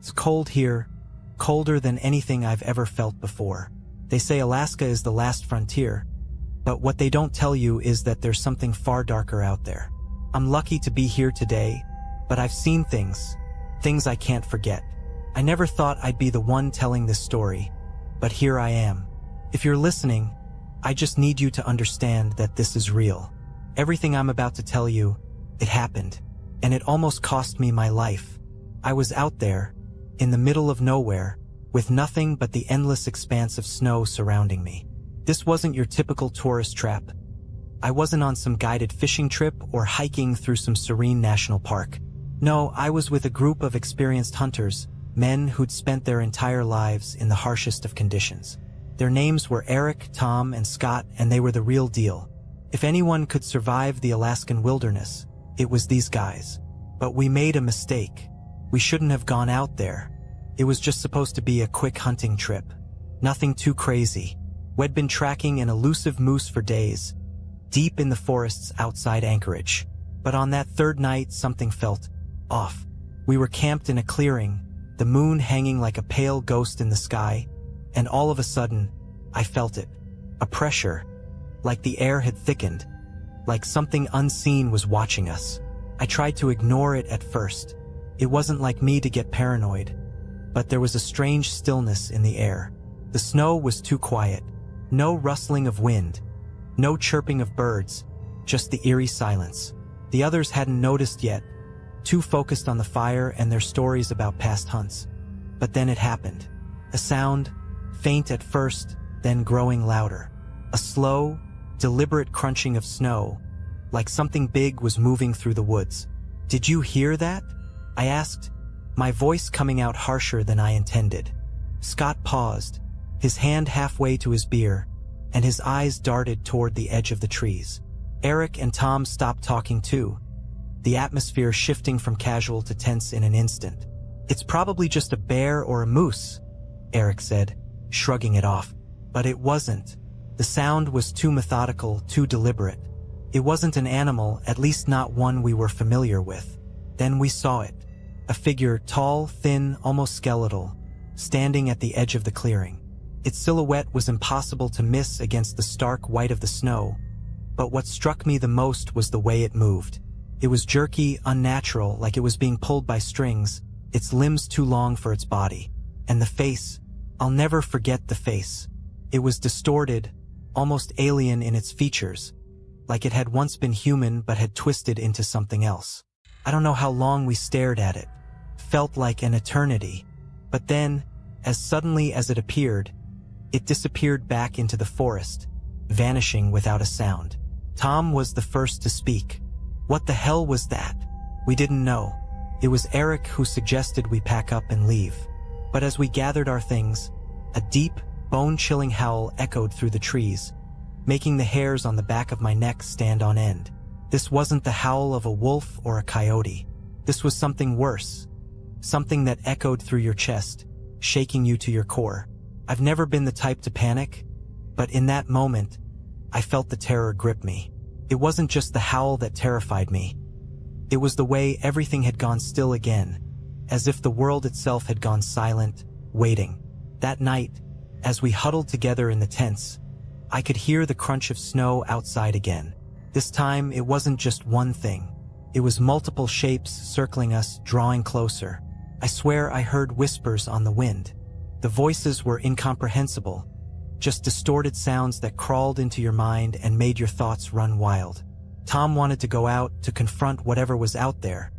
It's cold here, colder than anything I've ever felt before. They say Alaska is the last frontier, but what they don't tell you is that there's something far darker out there. I'm lucky to be here today, but I've seen things I can't forget. I never thought I'd be the one telling this story, but here I am. If you're listening, I just need you to understand that this is real. Everything I'm about to tell you, it happened, and it almost cost me my life. I was out there, in the middle of nowhere, with nothing but the endless expanse of snow surrounding me. This wasn't your typical tourist trap. I wasn't on some guided fishing trip or hiking through some serene national park. No, I was with a group of experienced hunters, men who'd spent their entire lives in the harshest of conditions. Their names were Eric, Tom, and Scott, and they were the real deal. If anyone could survive the Alaskan wilderness, it was these guys. But we made a mistake. We shouldn't have gone out there. It was just supposed to be a quick hunting trip. Nothing too crazy. We'd been tracking an elusive moose for days, deep in the forests outside Anchorage. But on that third night, something felt off. We were camped in a clearing, the moon hanging like a pale ghost in the sky, and all of a sudden, I felt it. A pressure, like the air had thickened, like something unseen was watching us. I tried to ignore it at first. It wasn't like me to get paranoid, but there was a strange stillness in the air. The snow was too quiet. No rustling of wind, no chirping of birds, just the eerie silence. The others hadn't noticed yet, too focused on the fire and their stories about past hunts. But then it happened. A sound, faint at first, then growing louder. A slow, deliberate crunching of snow, like something big was moving through the woods. "Did you hear that?" I asked, my voice coming out harsher than I intended. Scott paused, his hand halfway to his beer, and his eyes darted toward the edge of the trees. Eric and Tom stopped talking too, the atmosphere shifting from casual to tense in an instant. "It's probably just a bear or a moose," Eric said, shrugging it off. But it wasn't. The sound was too methodical, too deliberate. It wasn't an animal, at least not one we were familiar with. Then we saw it. A figure, tall, thin, almost skeletal, standing at the edge of the clearing. Its silhouette was impossible to miss against the stark white of the snow, but what struck me the most was the way it moved. It was jerky, unnatural, like it was being pulled by strings, its limbs too long for its body. And the face, I'll never forget the face. It was distorted, almost alien in its features, like it had once been human but had twisted into something else. I don't know how long we stared at it. Felt like an eternity. But then, as suddenly as it appeared, it disappeared back into the forest, vanishing without a sound. Tom was the first to speak. "What the hell was that?" We didn't know. It was Eric who suggested we pack up and leave. But as we gathered our things, a deep, bone-chilling howl echoed through the trees, making the hairs on the back of my neck stand on end. This wasn't the howl of a wolf or a coyote. This was something worse. Something that echoed through your chest, shaking you to your core. I've never been the type to panic, but in that moment, I felt the terror grip me. It wasn't just the howl that terrified me. It was the way everything had gone still again, as if the world itself had gone silent, waiting. That night, as we huddled together in the tents, I could hear the crunch of snow outside again. This time, it wasn't just one thing. It was multiple shapes circling us, drawing closer. I swear I heard whispers on the wind. The voices were incomprehensible, just distorted sounds that crawled into your mind and made your thoughts run wild. Tom wanted to go out to confront whatever was out there,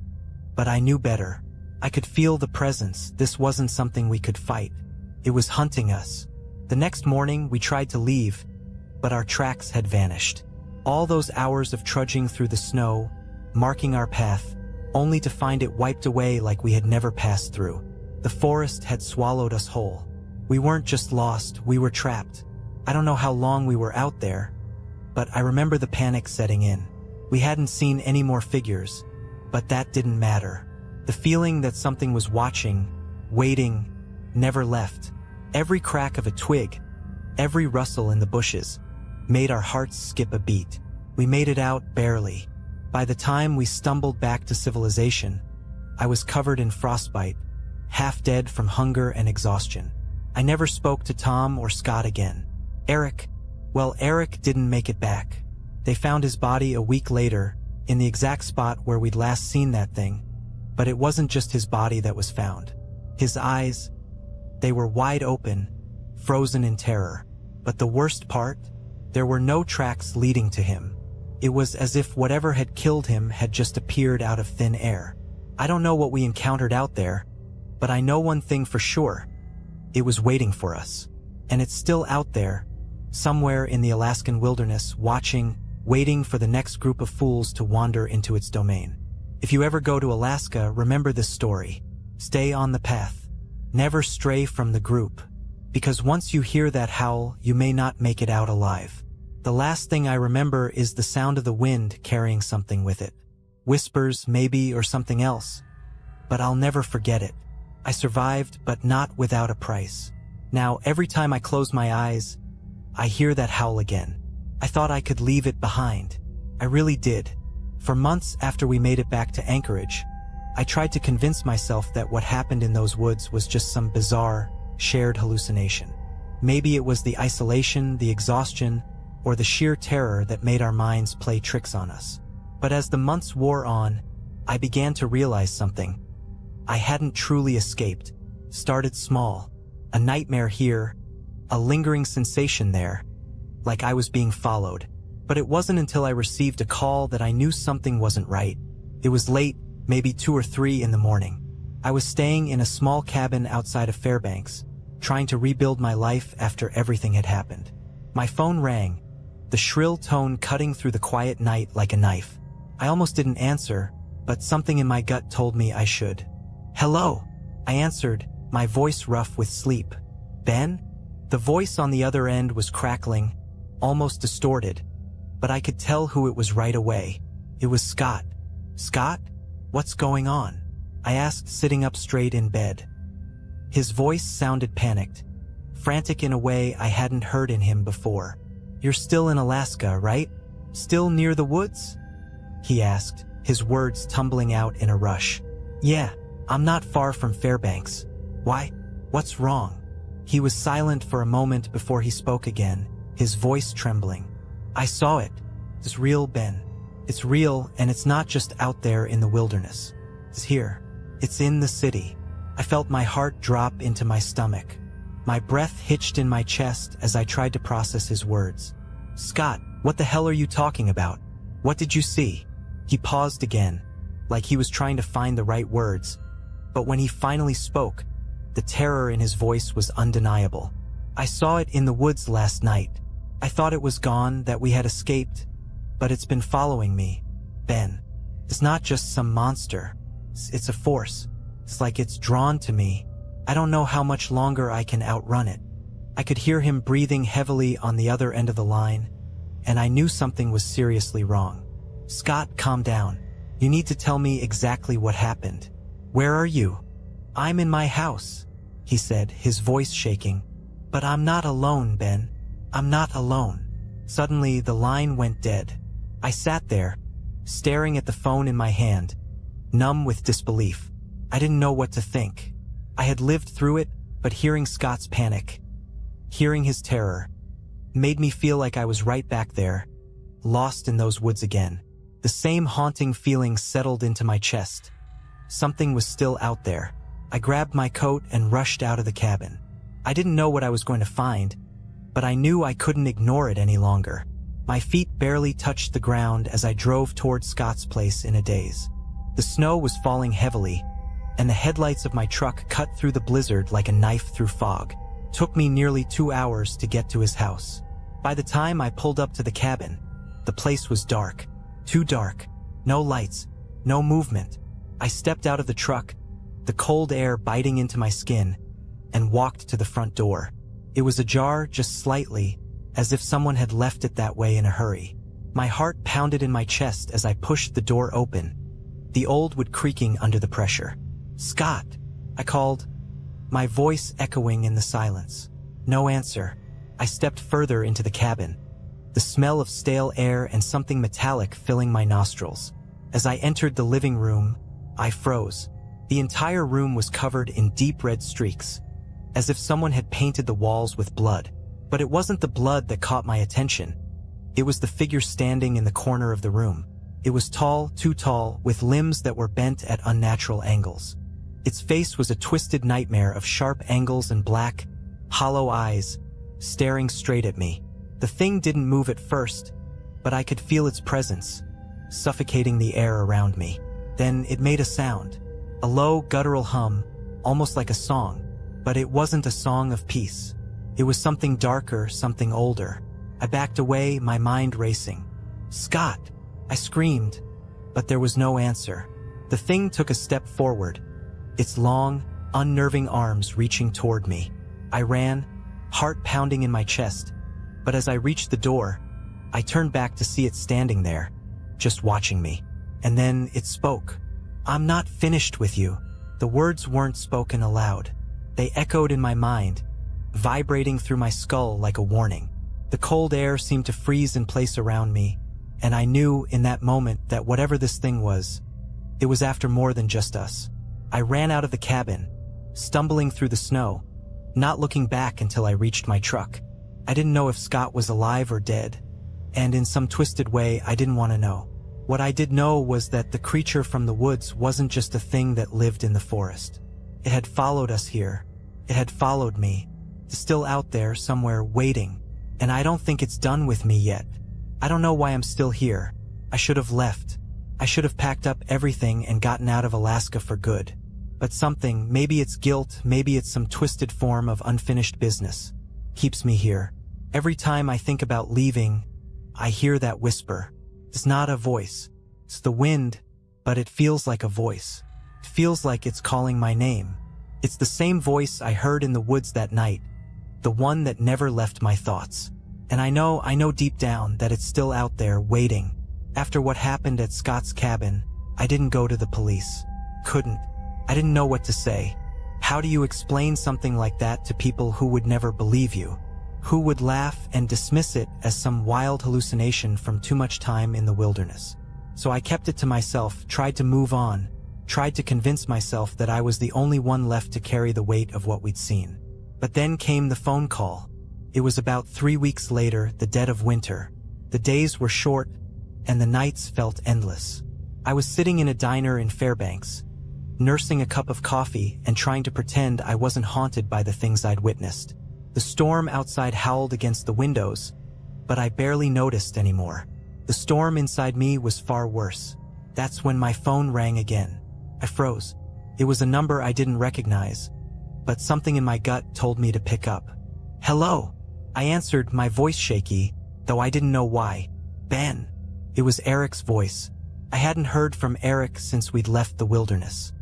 but I knew better. I could feel the presence. This wasn't something we could fight. It was hunting us. The next morning, we tried to leave, but our tracks had vanished. All those hours of trudging through the snow, marking our path, only to find it wiped away like we had never passed through. The forest had swallowed us whole. We weren't just lost, we were trapped. I don't know how long we were out there, but I remember the panic setting in. We hadn't seen any more figures, but that didn't matter. The feeling that something was watching, waiting, never left. Every crack of a twig, every rustle in the bushes, made our hearts skip a beat. We made it out barely. By the time we stumbled back to civilization, I was covered in frostbite, half dead from hunger and exhaustion. I never spoke to Tom or Scott again. Eric didn't make it back. They found his body a week later, in the exact spot where we'd last seen that thing. But it wasn't just his body that was found. His eyes, they were wide open, frozen in terror. But the worst part? There were no tracks leading to him. It was as if whatever had killed him had just appeared out of thin air. I don't know what we encountered out there, but I know one thing for sure. It was waiting for us. And it's still out there, somewhere in the Alaskan wilderness, waiting for the next group of fools to wander into its domain. If you ever go to Alaska, remember this story. Stay on the path. Never stray from the group. Because once you hear that howl, you may not make it out alive. The last thing I remember is the sound of the wind carrying something with it. Whispers, maybe, or something else. But I'll never forget it. I survived, but not without a price. Now, every time I close my eyes, I hear that howl again. I thought I could leave it behind. I really did. For months after we made it back to Anchorage, I tried to convince myself that what happened in those woods was just some bizarre, shared hallucination. Maybe it was the isolation, the exhaustion, or the sheer terror that made our minds play tricks on us. But as the months wore on, I began to realize something. I hadn't truly escaped. Started small. A nightmare here, a lingering sensation there, like I was being followed. But it wasn't until I received a call that I knew something wasn't right. It was late, maybe 2 or 3 in the morning. I was staying in a small cabin outside of Fairbanks, trying to rebuild my life after everything had happened. My phone rang, the shrill tone cutting through the quiet night like a knife. I almost didn't answer, but something in my gut told me I should. "Hello," I answered, my voice rough with sleep. "Ben?" The voice on the other end was crackling, almost distorted, but I could tell who it was right away. It was Scott. "Scott? What's going on?" I asked, sitting up straight in bed. His voice sounded panicked, frantic in a way I hadn't heard in him before. "You're still in Alaska, right? Still near the woods?" he asked, his words tumbling out in a rush. "Yeah, I'm not far from Fairbanks. Why? What's wrong?" He was silent for a moment before he spoke again, his voice trembling. "I saw it. It's real, Ben. It's real, and it's not just out there in the wilderness. It's here. It's in the city." I felt my heart drop into my stomach. My breath hitched in my chest as I tried to process his words. "Scott, what the hell are you talking about? What did you see?" He paused again, like he was trying to find the right words. But when he finally spoke, the terror in his voice was undeniable. "I saw it in the woods last night. I thought it was gone, that we had escaped, but it's been following me, Ben. It's not just some monster. It's a force. It's like it's drawn to me. I don't know how much longer I can outrun it." I could hear him breathing heavily on the other end of the line, and I knew something was seriously wrong. "Scott, calm down. You need to tell me exactly what happened. Where are you?" "I'm in my house," he said, his voice shaking. "But I'm not alone, Ben. I'm not alone." Suddenly, the line went dead. I sat there, staring at the phone in my hand, numb with disbelief. I didn't know what to think. I had lived through it, but hearing Scott's panic, hearing his terror, made me feel like I was right back there, lost in those woods again. The same haunting feeling settled into my chest. Something was still out there. I grabbed my coat and rushed out of the cabin. I didn't know what I was going to find, but I knew I couldn't ignore it any longer. My feet barely touched the ground as I drove toward Scott's place in a daze. The snow was falling heavily, and the headlights of my truck cut through the blizzard like a knife through fog. It took me nearly 2 hours to get to his house. By the time I pulled up to the cabin, the place was dark. Too dark. No lights. No movement. I stepped out of the truck, the cold air biting into my skin, and walked to the front door. It was ajar just slightly, as if someone had left it that way in a hurry. My heart pounded in my chest as I pushed the door open, the old wood creaking under the pressure. "Scott," I called, my voice echoing in the silence. No answer. I stepped further into the cabin, the smell of stale air and something metallic filling my nostrils. As I entered the living room, I froze. The entire room was covered in deep red streaks, as if someone had painted the walls with blood. But it wasn't the blood that caught my attention. It was the figure standing in the corner of the room. It was tall, too tall, with limbs that were bent at unnatural angles. Its face was a twisted nightmare of sharp angles and black, hollow eyes, staring straight at me. The thing didn't move at first, but I could feel its presence, suffocating the air around me. Then it made a sound, a low, guttural hum, almost like a song, but it wasn't a song of peace. It was something darker, something older. I backed away, my mind racing. "Scott!" I screamed, but there was no answer. The thing took a step forward, its long, unnerving arms reaching toward me. I ran, heart pounding in my chest, but as I reached the door, I turned back to see it standing there, just watching me. And then it spoke. "I'm not finished with you." The words weren't spoken aloud. They echoed in my mind, vibrating through my skull like a warning. The cold air seemed to freeze in place around me, and I knew in that moment that whatever this thing was, it was after more than just us. I ran out of the cabin, stumbling through the snow, not looking back until I reached my truck. I didn't know if Scott was alive or dead, and in some twisted way I didn't want to know. What I did know was that the creature from the woods wasn't just a thing that lived in the forest. It had followed us here. It had followed me. It's still out there somewhere waiting, and I don't think it's done with me yet. I don't know why I'm still here. I should have left. I should have packed up everything and gotten out of Alaska for good. But something, maybe it's guilt, maybe it's some twisted form of unfinished business, keeps me here. Every time I think about leaving, I hear that whisper. It's not a voice. It's the wind, but it feels like a voice. It feels like it's calling my name. It's the same voice I heard in the woods that night, the one that never left my thoughts. And I know deep down that it's still out there waiting. After what happened at Scott's cabin, I didn't go to the police. Couldn't. I didn't know what to say. How do you explain something like that to people who would never believe you? Who would laugh and dismiss it as some wild hallucination from too much time in the wilderness? So I kept it to myself, tried to move on, tried to convince myself that I was the only one left to carry the weight of what we'd seen. But then came the phone call. It was about 3 weeks later, the dead of winter. The days were short, and the nights felt endless. I was sitting in a diner in Fairbanks, nursing a cup of coffee and trying to pretend I wasn't haunted by the things I'd witnessed. The storm outside howled against the windows, but I barely noticed anymore. The storm inside me was far worse. That's when my phone rang again. I froze. It was a number I didn't recognize, but something in my gut told me to pick up. "Hello." I answered, my voice shaky, though I didn't know why. "Ben." It was Eric's voice. I hadn't heard from Eric since we'd left the wilderness.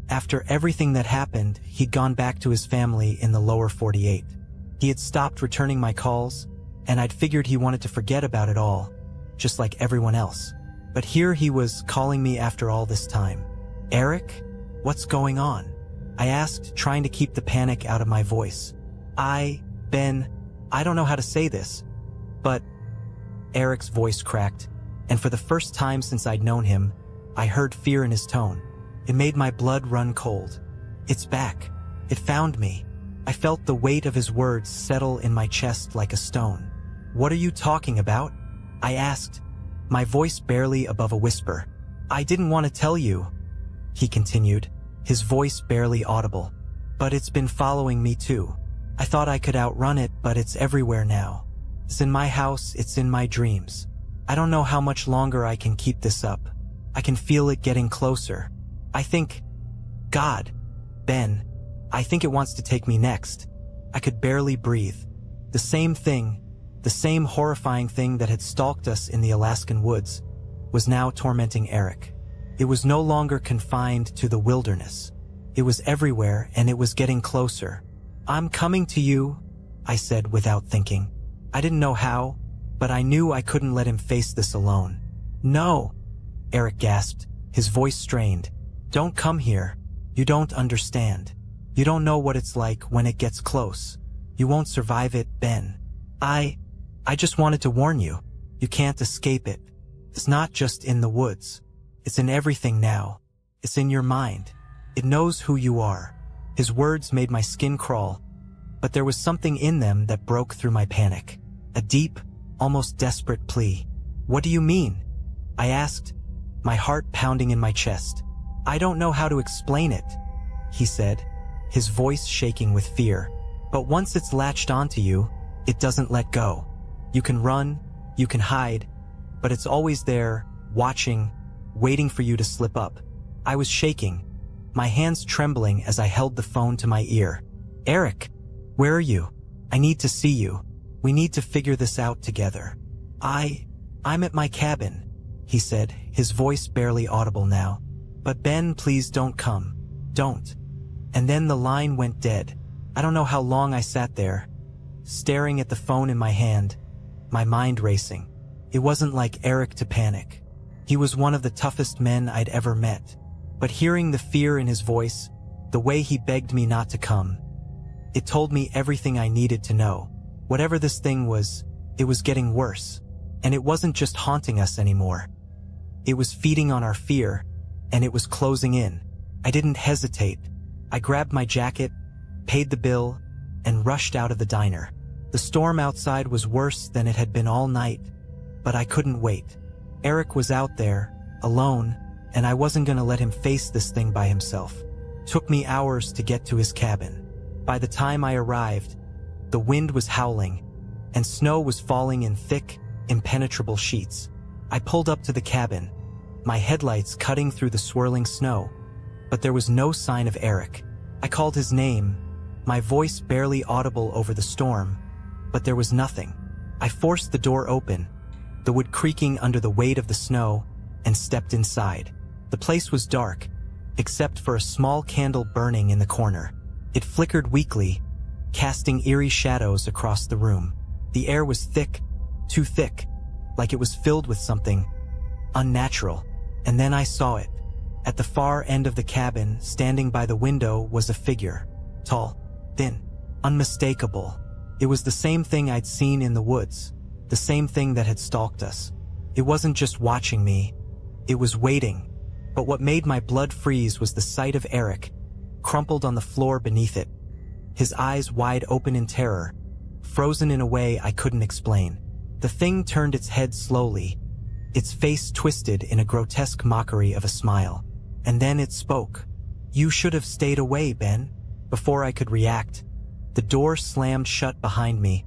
After everything that happened, he'd gone back to his family in the lower 48. He had stopped returning my calls, and I'd figured he wanted to forget about it all, just like everyone else. But here he was calling me after all this time. "Eric? What's going on?" I asked, trying to keep the panic out of my voice. Ben, I don't know how to say this, but..." Eric's voice cracked, and for the first time since I'd known him, I heard fear in his tone. It made my blood run cold. "It's back. It found me." I felt the weight of his words settle in my chest like a stone. "What are you talking about?" I asked, my voice barely above a whisper. "I didn't want to tell you," he continued, his voice barely audible. "But it's been following me too. I thought I could outrun it, but it's everywhere now. It's in my house, it's in my dreams. I don't know how much longer I can keep this up. I can feel it getting closer. I think... God, Ben, I think it wants to take me next." I could barely breathe. The same thing, the same horrifying thing that had stalked us in the Alaskan woods, was now tormenting Eric. It was no longer confined to the wilderness. It was everywhere, and it was getting closer. "I'm coming to you," I said without thinking. I didn't know how, but I knew I couldn't let him face this alone. "No," Eric gasped, his voice strained. "Don't come here. You don't understand. You don't know what it's like when it gets close. You won't survive it, Ben. I just wanted to warn you. You can't escape it. It's not just in the woods. It's in everything now. It's in your mind. It knows who you are." His words made my skin crawl, but there was something in them that broke through my panic. A deep, almost desperate plea. "What do you mean?" I asked, my heart pounding in my chest. "I don't know how to explain it," he said, his voice shaking with fear. "But once it's latched onto you, it doesn't let go. You can run, you can hide, but it's always there, watching, waiting for you to slip up." I was shaking, my hands trembling as I held the phone to my ear. "Eric, where are you? I need to see you. We need to figure this out together." I'm at my cabin," he said, his voice barely audible now. "But Ben, please don't come. Don't." And then the line went dead. I don't know how long I sat there, staring at the phone in my hand, my mind racing. It wasn't like Eric to panic. He was one of the toughest men I'd ever met. But hearing the fear in his voice, the way he begged me not to come, it told me everything I needed to know. Whatever this thing was, it was getting worse. And it wasn't just haunting us anymore. It was feeding on our fear, and it was closing in. I didn't hesitate. I grabbed my jacket, paid the bill, and rushed out of the diner. The storm outside was worse than it had been all night, but I couldn't wait. Eric was out there, alone, and I wasn't gonna let him face this thing by himself. Took me hours to get to his cabin. By the time I arrived, the wind was howling, and snow was falling in thick, impenetrable sheets. I pulled up to the cabin, my headlights cutting through the swirling snow, but there was no sign of Eric. I called his name, my voice barely audible over the storm, but there was nothing. I forced the door open, the wood creaking under the weight of the snow, and stepped inside. The place was dark, except for a small candle burning in the corner. It flickered weakly, casting eerie shadows across the room. The air was thick, too thick, like it was filled with something unnatural. And then I saw it. At the far end of the cabin, standing by the window, was a figure. Tall, thin, unmistakable. It was the same thing I'd seen in the woods, the same thing that had stalked us. It wasn't just watching me, it was waiting. But what made my blood freeze was the sight of Eric, crumpled on the floor beneath it, his eyes wide open in terror, frozen in a way I couldn't explain. The thing turned its head slowly, its face twisted in a grotesque mockery of a smile. And then it spoke. "You should have stayed away, Ben." Before I could react, the door slammed shut behind me,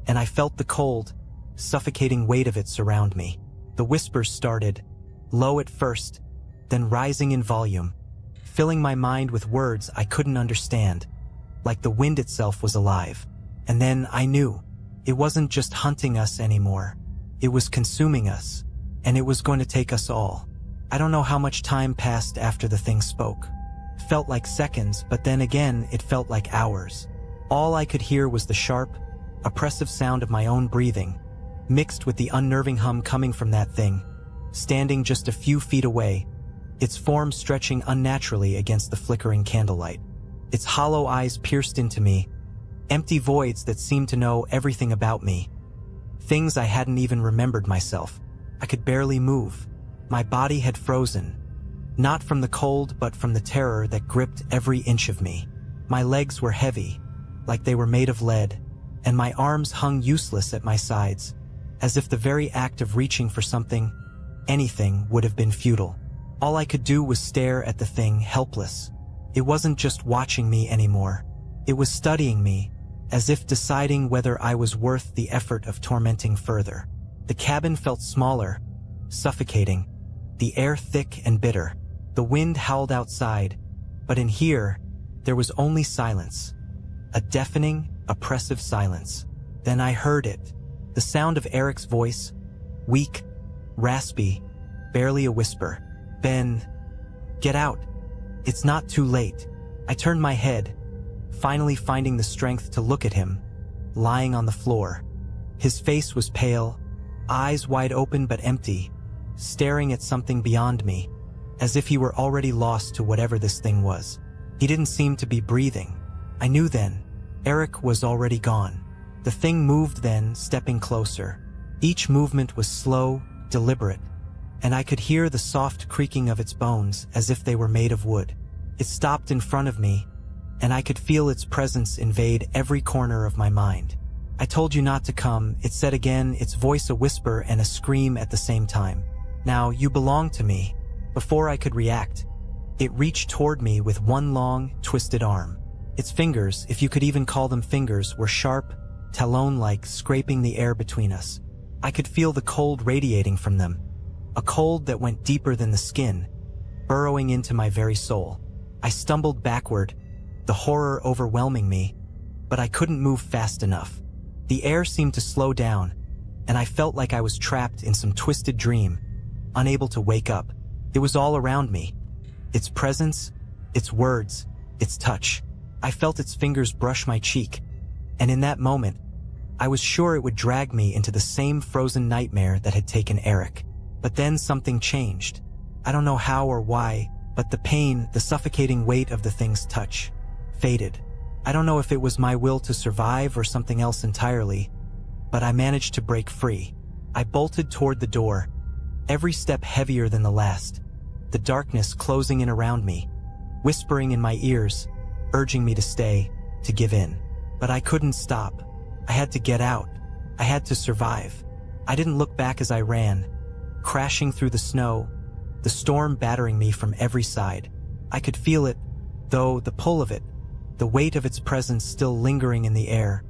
and I felt the cold, suffocating weight of it surround me. The whispers started, low at first, then rising in volume, filling my mind with words I couldn't understand, like the wind itself was alive. And then I knew. It wasn't just hunting us anymore. It was consuming us, and it was going to take us all. I don't know how much time passed after the thing spoke. It felt like seconds, but then again, it felt like hours. All I could hear was the sharp, oppressive sound of my own breathing, mixed with the unnerving hum coming from that thing, standing just a few feet away, its form stretching unnaturally against the flickering candlelight. Its hollow eyes pierced into me, empty voids that seemed to know everything about me. Things I hadn't even remembered myself. I could barely move. My body had frozen, not from the cold but from the terror that gripped every inch of me. My legs were heavy, like they were made of lead, and my arms hung useless at my sides, as if the very act of reaching for something, anything, would have been futile. All I could do was stare at the thing, helpless. It wasn't just watching me anymore. It was studying me, as if deciding whether I was worth the effort of tormenting further. The cabin felt smaller, suffocating, the air thick and bitter. The wind howled outside, but in here, there was only silence. A deafening, oppressive silence. Then I heard it. The sound of Eric's voice, weak, raspy, barely a whisper. "Ben, get out. It's not too late." I turned my head, finally finding the strength to look at him, lying on the floor. His face was pale, eyes wide open but empty, staring at something beyond me, as if he were already lost to whatever this thing was. He didn't seem to be breathing. I knew then. Eric was already gone. The thing moved then, stepping closer. Each movement was slow, deliberate, and I could hear the soft creaking of its bones as if they were made of wood. It stopped in front of me, and I could feel its presence invade every corner of my mind. "I told you not to come," it said again, its voice a whisper and a scream at the same time. "Now, you belong to me." Before I could react, it reached toward me with one long, twisted arm. Its fingers, if you could even call them fingers, were sharp, talon-like, scraping the air between us. I could feel the cold radiating from them, a cold that went deeper than the skin, burrowing into my very soul. I stumbled backward, the horror overwhelming me, but I couldn't move fast enough. The air seemed to slow down, and I felt like I was trapped in some twisted dream, unable to wake up. It was all around me. Its presence, its words, its touch. I felt its fingers brush my cheek, and in that moment, I was sure it would drag me into the same frozen nightmare that had taken Eric. But then something changed. I don't know how or why, but the pain, the suffocating weight of the thing's touch, faded. I don't know if it was my will to survive or something else entirely, but I managed to break free. I bolted toward the door, every step heavier than the last, the darkness closing in around me, whispering in my ears, urging me to stay, to give in. But I couldn't stop. I had to get out. I had to survive. I didn't look back as I ran, crashing through the snow, the storm battering me from every side. I could feel it, though, the pull of it, the weight of its presence still lingering in the air,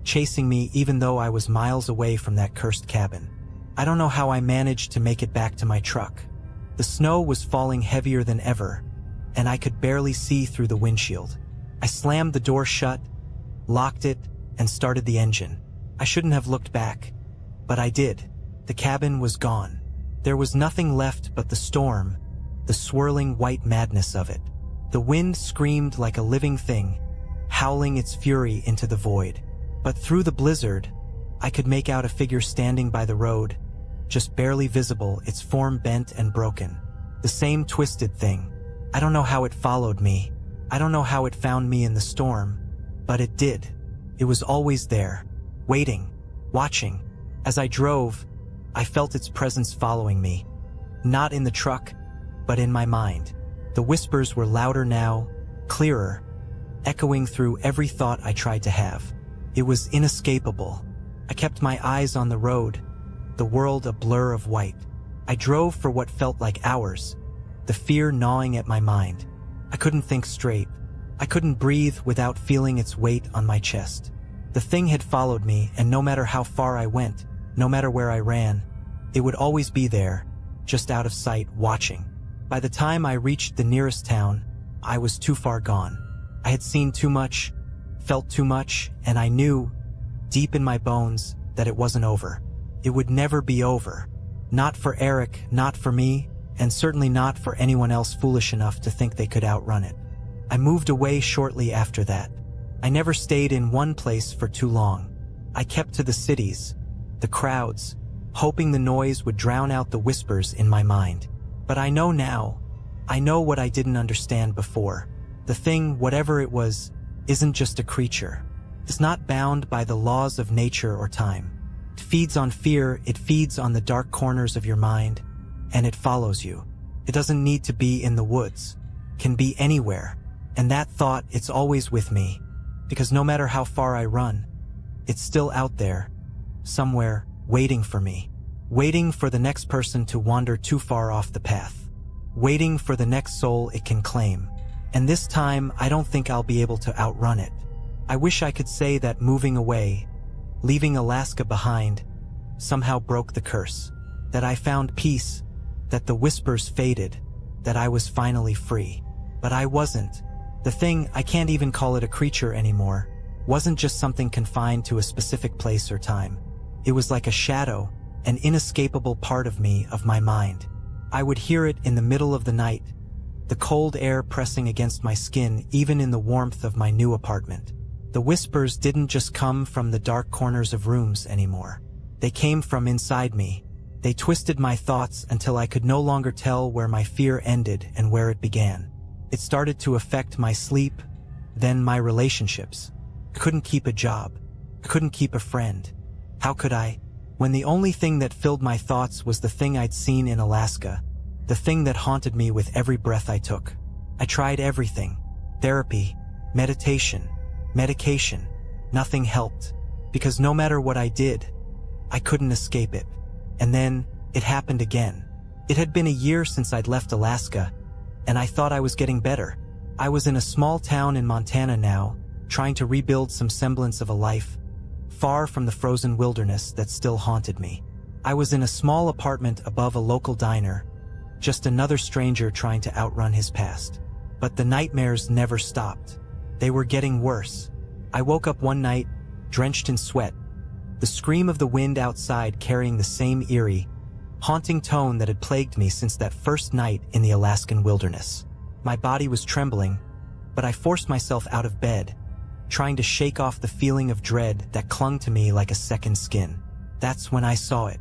chasing me even though I was miles away from that cursed cabin. I don't know how I managed to make it back to my truck. The snow was falling heavier than ever, and I could barely see through the windshield. I slammed the door shut, locked it, and started the engine. I shouldn't have looked back, but I did. The cabin was gone. There was nothing left but the storm, the swirling white madness of it. The wind screamed like a living thing, howling its fury into the void. But through the blizzard, I could make out a figure standing by the road, just barely visible, its form bent and broken. The same twisted thing. I don't know how it followed me. I don't know how it found me in the storm, but it did. It was always there, waiting, watching. As I drove, I felt its presence following me, not in the truck, but in my mind. The whispers were louder now, clearer, echoing through every thought I tried to have. It was inescapable. I kept my eyes on the road, the world a blur of white. I drove for what felt like hours, the fear gnawing at my mind. I couldn't think straight. I couldn't breathe without feeling its weight on my chest. The thing had followed me, and no matter how far I went, no matter where I ran, it would always be there, just out of sight, watching. By the time I reached the nearest town, I was too far gone. I had seen too much, felt too much, and I knew, deep in my bones, that it wasn't over. It would never be over. Not for Eric, not for me, and certainly not for anyone else foolish enough to think they could outrun it. I moved away shortly after that. I never stayed in one place for too long. I kept to the cities, the crowds, hoping the noise would drown out the whispers in my mind. But I know now. I know what I didn't understand before. The thing, whatever it was, isn't just a creature. It's not bound by the laws of nature or time. It feeds on fear, it feeds on the dark corners of your mind, and it follows you. It doesn't need to be in the woods. It can be anywhere. And that thought, it's always with me. Because no matter how far I run, it's still out there, somewhere, waiting for me. Waiting for the next person to wander too far off the path. Waiting for the next soul it can claim. And this time, I don't think I'll be able to outrun it. I wish I could say that moving away, leaving Alaska behind, somehow broke the curse. That I found peace, that the whispers faded, that I was finally free. But I wasn't. The thing, I can't even call it a creature anymore, wasn't just something confined to a specific place or time. It was like a shadow, an inescapable part of me, of my mind. I would hear it in the middle of the night, the cold air pressing against my skin even in the warmth of my new apartment. The whispers didn't just come from the dark corners of rooms anymore. They came from inside me. They twisted my thoughts until I could no longer tell where my fear ended and where it began. It started to affect my sleep, then my relationships. I couldn't keep a job. I couldn't keep a friend. How could I, when the only thing that filled my thoughts was the thing I'd seen in Alaska, the thing that haunted me with every breath I took? I tried everything. Therapy, meditation, medication. Nothing helped. Because no matter what I did, I couldn't escape it. And then, it happened again. It had been a year since I'd left Alaska, and I thought I was getting better. I was in a small town in Montana now, trying to rebuild some semblance of a life, far from the frozen wilderness that still haunted me. I was in a small apartment above a local diner, just another stranger trying to outrun his past. But the nightmares never stopped. They were getting worse. I woke up one night, drenched in sweat, the scream of the wind outside carrying the same eerie, haunting tone that had plagued me since that first night in the Alaskan wilderness. My body was trembling, but I forced myself out of bed, trying to shake off the feeling of dread that clung to me like a second skin. That's when I saw it.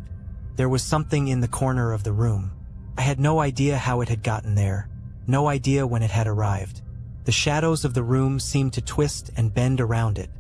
There was something in the corner of the room. I had no idea how it had gotten there, no idea when it had arrived. The shadows of the room seemed to twist and bend around it,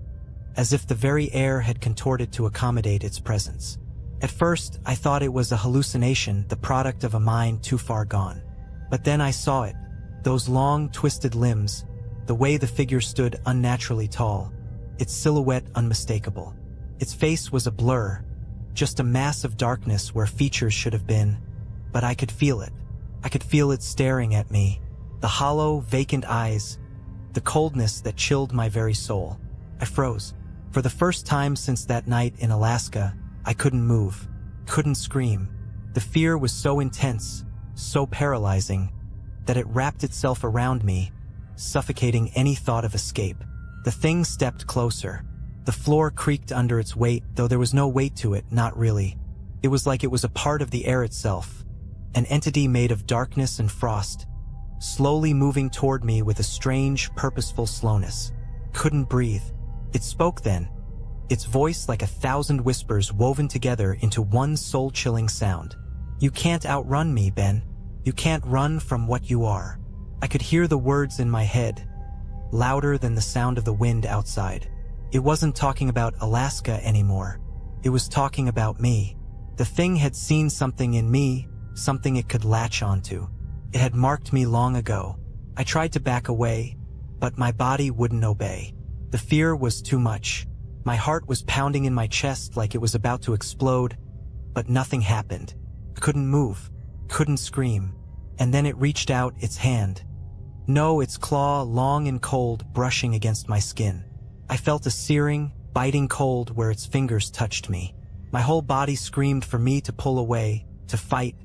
as if the very air had contorted to accommodate its presence. At first, I thought it was a hallucination, the product of a mind too far gone. But then I saw it, those long, twisted limbs, the way the figure stood unnaturally tall, its silhouette unmistakable. Its face was a blur, just a mass of darkness where features should have been, but I could feel it. I could feel it staring at me, the hollow, vacant eyes, the coldness that chilled my very soul. I froze. For the first time since that night in Alaska, I couldn't move, couldn't scream. The fear was so intense, so paralyzing, that it wrapped itself around me, suffocating any thought of escape. The thing stepped closer. The floor creaked under its weight, though there was no weight to it, not really. It was like it was a part of the air itself, an entity made of darkness and frost, slowly moving toward me with a strange, purposeful slowness. Couldn't breathe. It spoke then, its voice like 1,000 whispers woven together into one soul-chilling sound. "You can't outrun me, Ben. You can't run from what you are." I could hear the words in my head, louder than the sound of the wind outside. It wasn't talking about Alaska anymore. It was talking about me. The thing had seen something in me, something it could latch onto. It had marked me long ago. I tried to back away, but my body wouldn't obey. The fear was too much. My heart was pounding in my chest like it was about to explode, but nothing happened. I couldn't move, couldn't scream. And then it reached out its hand. No, its claw, long and cold, brushing against my skin. I felt a searing, biting cold where its fingers touched me. My whole body screamed for me to pull away, to fight,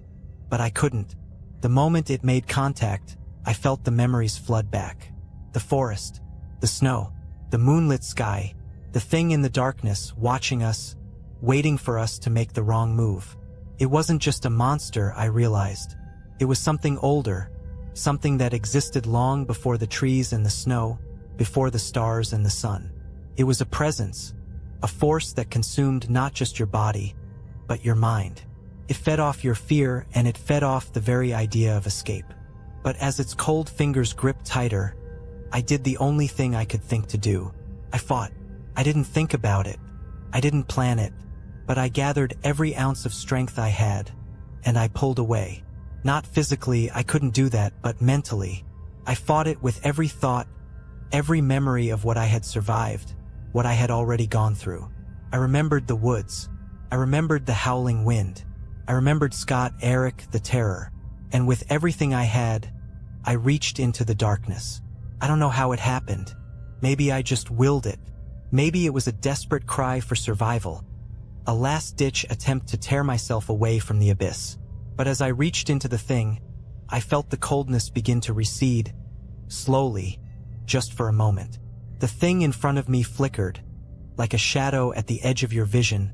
but I couldn't. The moment it made contact, I felt the memories flood back. The forest, the snow, the moonlit sky, the thing in the darkness watching us, waiting for us to make the wrong move. It wasn't just a monster, I realized. It was something older, something that existed long before the trees and the snow, before the stars and the sun. It was a presence, a force that consumed not just your body, but your mind. It fed off your fear, and it fed off the very idea of escape. But as its cold fingers gripped tighter, I did the only thing I could think to do. I fought. I didn't think about it. I didn't plan it. But I gathered every ounce of strength I had, and I pulled away. Not physically, I couldn't do that, but mentally. I fought it with every thought, every memory of what I had survived, what I had already gone through. I remembered the woods. I remembered the howling wind. I remembered Scott, Eric, the terror. And with everything I had, I reached into the darkness. I don't know how it happened. Maybe I just willed it. Maybe it was a desperate cry for survival, a last-ditch attempt to tear myself away from the abyss. But as I reached into the thing, I felt the coldness begin to recede, slowly, just for a moment. The thing in front of me flickered, like a shadow at the edge of your vision,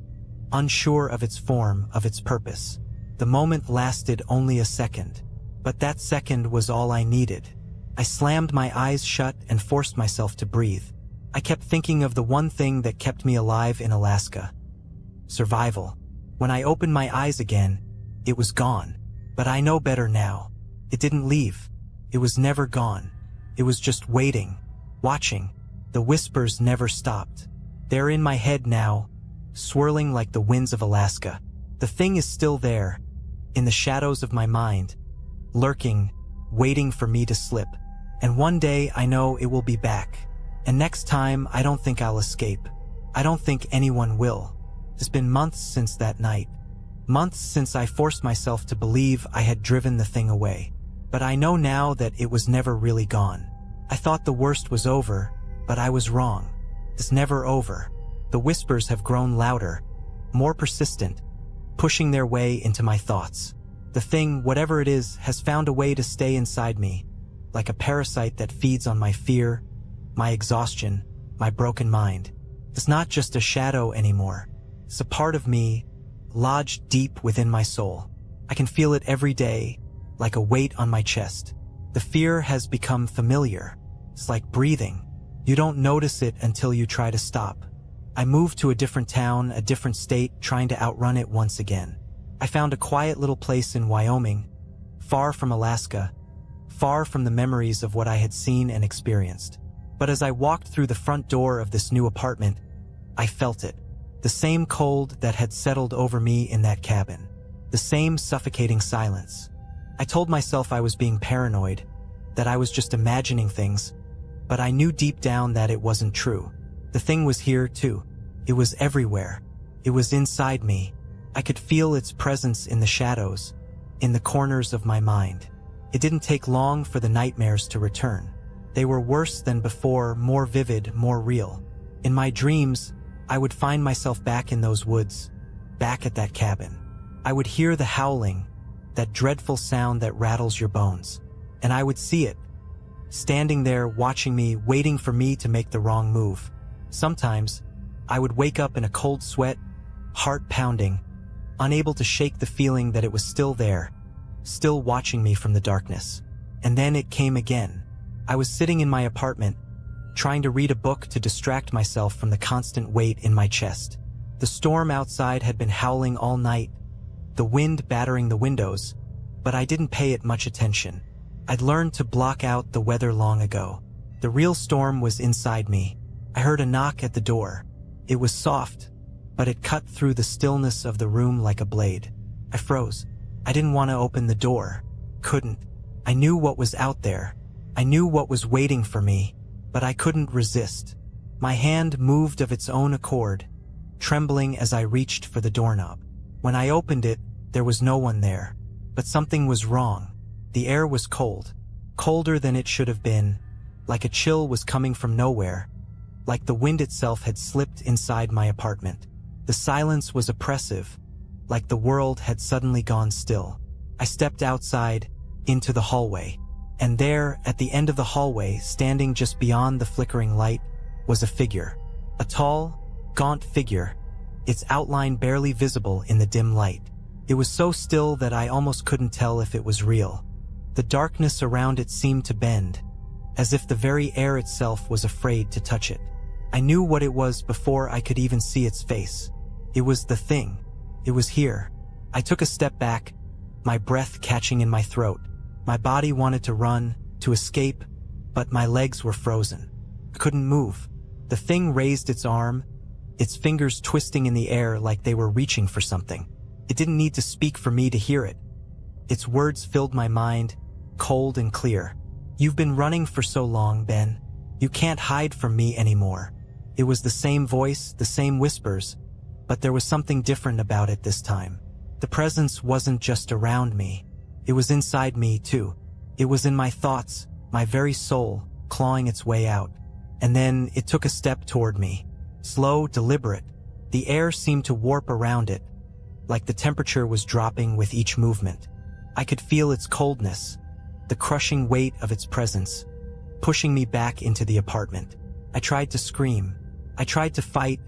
unsure of its form, of its purpose. The moment lasted only a second, but that second was all I needed. I slammed my eyes shut and forced myself to breathe. I kept thinking of the one thing that kept me alive in Alaska: survival. When I opened my eyes again, it was gone. But I know better now. It didn't leave. It was never gone. It was just waiting, watching. The whispers never stopped. They're in my head now, swirling like the winds of Alaska. The thing is still there, in the shadows of my mind, lurking, waiting for me to slip. And one day I know it will be back. And next time I don't think I'll escape. I don't think anyone will. It's been months since that night. Months since I forced myself to believe I had driven the thing away. But I know now that it was never really gone. I thought the worst was over, but I was wrong. It's never over. The whispers have grown louder, more persistent, pushing their way into my thoughts. The thing, whatever it is, has found a way to stay inside me, like a parasite that feeds on my fear, my exhaustion, my broken mind. It's not just a shadow anymore. It's a part of me, lodged deep within my soul. I can feel it every day, like a weight on my chest. The fear has become familiar. It's like breathing. You don't notice it until you try to stop. I moved to a different town, a different state, trying to outrun it once again. I found a quiet little place in Wyoming, far from Alaska, far from the memories of what I had seen and experienced. But as I walked through the front door of this new apartment, I felt it. The same cold that had settled over me in that cabin. The same suffocating silence. I told myself I was being paranoid, that I was just imagining things, but I knew deep down that it wasn't true. The thing was here too. It was everywhere. It was inside me. I could feel its presence in the shadows, in the corners of my mind. It didn't take long for the nightmares to return. They were worse than before, more vivid, more real. In my dreams, I would find myself back in those woods, back at that cabin. I would hear the howling, that dreadful sound that rattles your bones. And I would see it, standing there watching me, waiting for me to make the wrong move. Sometimes, I would wake up in a cold sweat, heart pounding, unable to shake the feeling that it was still there, still watching me from the darkness. And then it came again. I was sitting in my apartment, trying to read a book to distract myself from the constant weight in my chest. The storm outside had been howling all night, the wind battering the windows, but I didn't pay it much attention. I'd learned to block out the weather long ago. The real storm was inside me. I heard a knock at the door. It was soft, but it cut through the stillness of the room like a blade. I froze. I didn't want to open the door. Couldn't. I knew what was out there. I knew what was waiting for me, but I couldn't resist. My hand moved of its own accord, trembling as I reached for the doorknob. When I opened it, there was no one there. But something was wrong. The air was cold, colder than it should have been, like a chill was coming from nowhere, like the wind itself had slipped inside my apartment. The silence was oppressive, like the world had suddenly gone still. I stepped outside, into the hallway, and there, at the end of the hallway, standing just beyond the flickering light, was a figure. A tall, gaunt figure, its outline barely visible in the dim light. It was so still that I almost couldn't tell if it was real. The darkness around it seemed to bend, as if the very air itself was afraid to touch it. I knew what it was before I could even see its face. It was the thing. It was here. I took a step back, my breath catching in my throat. My body wanted to run, to escape, but my legs were frozen. I couldn't move. The thing raised its arm, its fingers twisting in the air like they were reaching for something. It didn't need to speak for me to hear it. Its words filled my mind, cold and clear. "You've been running for so long, Ben. You can't hide from me anymore." It was the same voice, the same whispers, but there was something different about it this time. The presence wasn't just around me. It was inside me, too. It was in my thoughts, my very soul, clawing its way out. And then it took a step toward me. Slow, deliberate. The air seemed to warp around it, like the temperature was dropping with each movement. I could feel its coldness, the crushing weight of its presence, pushing me back into the apartment. I tried to scream. I tried to fight,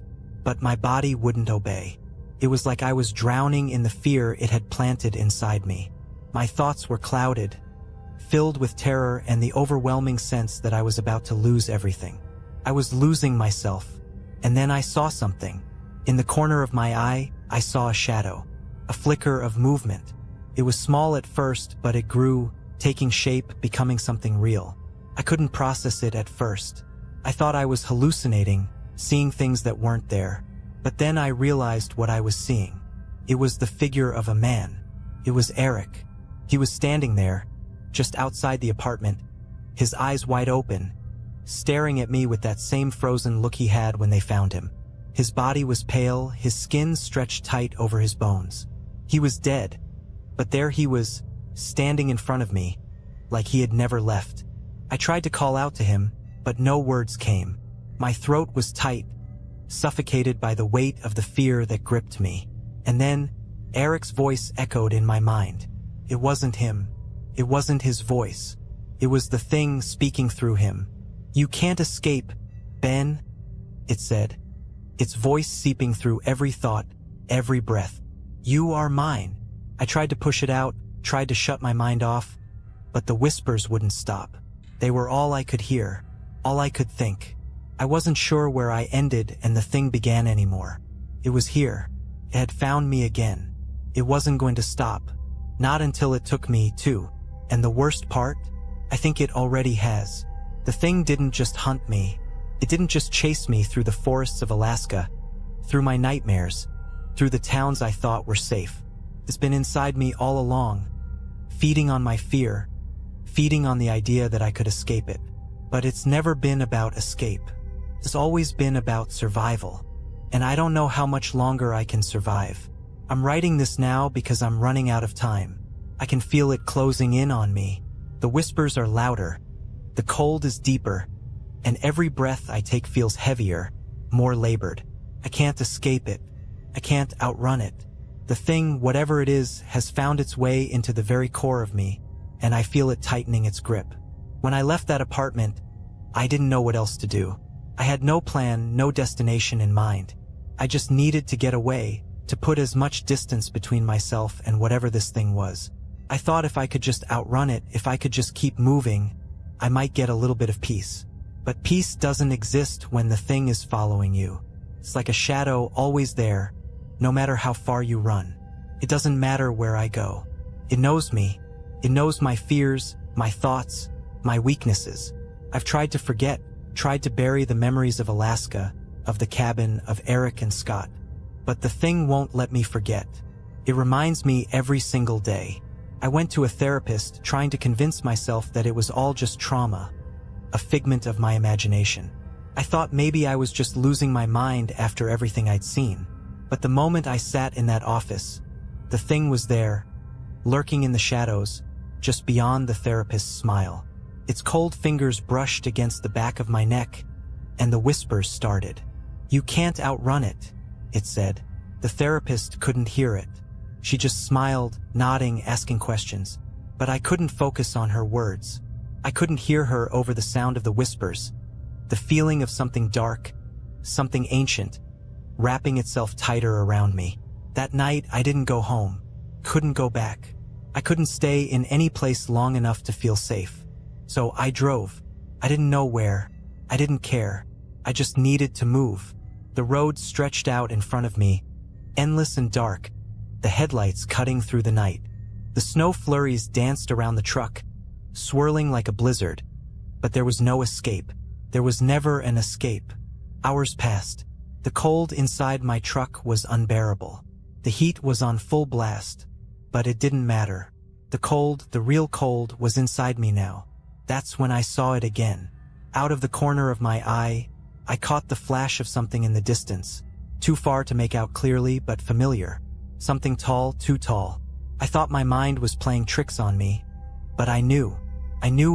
but my body wouldn't obey. It was like I was drowning in the fear it had planted inside me. My thoughts were clouded, filled with terror and the overwhelming sense that I was about to lose everything. I was losing myself. And then I saw something. In the corner of my eye, I saw a shadow, a flicker of movement. It was small at first, but it grew, taking shape, becoming something real. I couldn't process it at first. I thought I was hallucinating, seeing things that weren't there. But then I realized what I was seeing. It was the figure of a man. It was Eric. He was standing there, just outside the apartment, his eyes wide open, staring at me with that same frozen look he had when they found him. His body was pale, his skin stretched tight over his bones. He was dead, but there he was, standing in front of me, like he had never left. I tried to call out to him, but no words came. My throat was tight, suffocated by the weight of the fear that gripped me. And then, Eric's voice echoed in my mind. It wasn't him. It wasn't his voice. It was the thing speaking through him. "You can't escape, Ben," it said, its voice seeping through every thought, every breath. "You are mine." I tried to push it out, tried to shut my mind off, but the whispers wouldn't stop. They were all I could hear, all I could think. I wasn't sure where I ended and the thing began anymore. It was here. It had found me again. It wasn't going to stop. Not until it took me, too. And the worst part? I think it already has. The thing didn't just hunt me. It didn't just chase me through the forests of Alaska, through my nightmares, through the towns I thought were safe. It's been inside me all along, feeding on my fear, feeding on the idea that I could escape it. But it's never been about escape. It's always been about survival. And I don't know how much longer I can survive. I'm writing this now because I'm running out of time. I can feel it closing in on me. The whispers are louder. The cold is deeper. And every breath I take feels heavier, more labored. I can't escape it. I can't outrun it. The thing, whatever it is, has found its way into the very core of me, and I feel it tightening its grip. When I left that apartment, I didn't know what else to do. I had no plan, no destination in mind. I just needed to get away, to put as much distance between myself and whatever this thing was. I thought if I could just outrun it, if I could just keep moving, I might get a little bit of peace. But peace doesn't exist when the thing is following you. It's like a shadow always there, no matter how far you run. It doesn't matter where I go. It knows me. It knows my fears, my thoughts, my weaknesses. I've tried to forget, tried to bury the memories of Alaska, of the cabin, of Eric and Scott. But the thing won't let me forget. It reminds me every single day. I went to a therapist trying to convince myself that it was all just trauma, a figment of my imagination. I thought maybe I was just losing my mind after everything I'd seen. But the moment I sat in that office, the thing was there, lurking in the shadows, just beyond the therapist's smile. Its cold fingers brushed against the back of my neck, and the whispers started. "You can't outrun it," it said. The therapist couldn't hear it. She just smiled, nodding, asking questions. But I couldn't focus on her words. I couldn't hear her over the sound of the whispers, the feeling of something dark, something ancient, wrapping itself tighter around me. That night, I didn't go home, couldn't go back. I couldn't stay in any place long enough to feel safe. So I drove. I didn't know where. I didn't care. I just needed to move. The road stretched out in front of me, endless and dark, the headlights cutting through the night. The snow flurries danced around the truck, swirling like a blizzard. But there was no escape. There was never an escape. Hours passed. The cold inside my truck was unbearable. The heat was on full blast, but it didn't matter. The cold, the real cold, was inside me now. That's when I saw it again. Out of the corner of my eye, I caught the flash of something in the distance, too far to make out clearly, but familiar. Something tall, too tall. I thought my mind was playing tricks on me, but I knew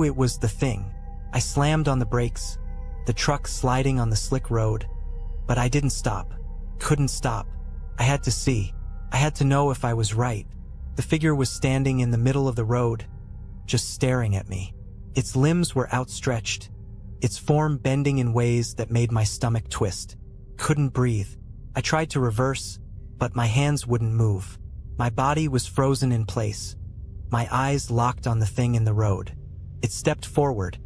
it was the thing. I slammed on the brakes, the truck sliding on the slick road, but I didn't stop. Couldn't stop. I had to see. I had to know if I was right. The figure was standing in the middle of the road, just staring at me. Its limbs were outstretched, its form bending in ways that made my stomach twist. Couldn't breathe. I tried to reverse, but my hands wouldn't move. My body was frozen in place, my eyes locked on the thing in the road. It stepped forward,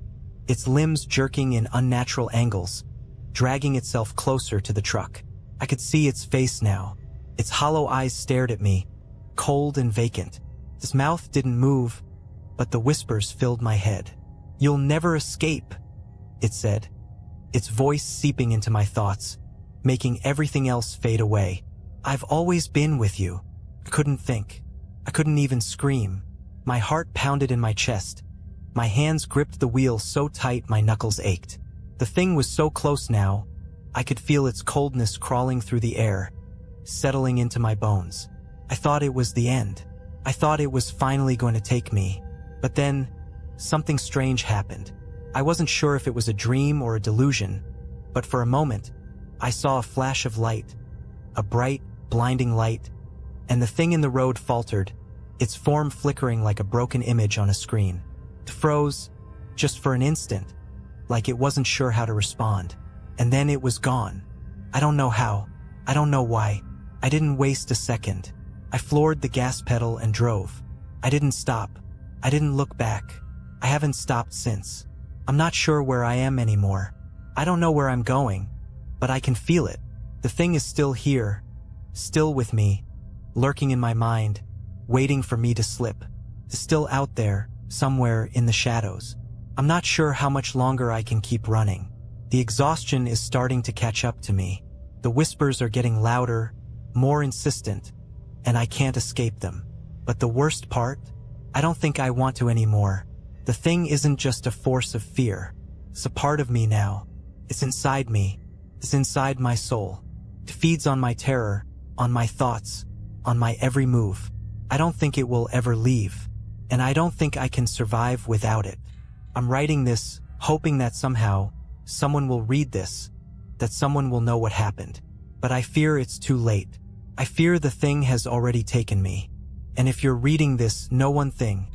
its limbs jerking in unnatural angles, dragging itself closer to the truck. I could see its face now. Its hollow eyes stared at me, cold and vacant. Its mouth didn't move, but the whispers filled my head. "You'll never escape," it said, its voice seeping into my thoughts, making everything else fade away. "I've always been with you." I couldn't think. I couldn't even scream. My heart pounded in my chest, My hands gripped the wheel so tight my knuckles ached. The thing was so close now, I could feel its coldness crawling through the air, settling into my bones. I thought it was the end. I thought it was finally going to take me. But then, something strange happened. I wasn't sure if it was a dream or a delusion, but for a moment, I saw a flash of light, a bright, blinding light, and the thing in the road faltered, its form flickering like a broken image on a screen. It froze, just for an instant, like it wasn't sure how to respond. And then it was gone. I don't know how. I don't know why. I didn't waste a second. I floored the gas pedal and drove. I didn't stop. I didn't look back. I haven't stopped since. I'm not sure where I am anymore. I don't know where I'm going, but I can feel it. The thing is still here, still with me, lurking in my mind, waiting for me to slip. It's still out there, somewhere in the shadows. I'm not sure how much longer I can keep running. The exhaustion is starting to catch up to me. The whispers are getting louder, more insistent, and I can't escape them. But the worst part? I don't think I want to anymore. The thing isn't just a force of fear. It's a part of me now. It's inside me. It's inside my soul. It feeds on my terror, on my thoughts, on my every move. I don't think it will ever leave, and I don't think I can survive without it. I'm writing this, hoping that somehow, someone will read this, that someone will know what happened. But I fear it's too late. I fear the thing has already taken me. And if you're reading this, know one thing.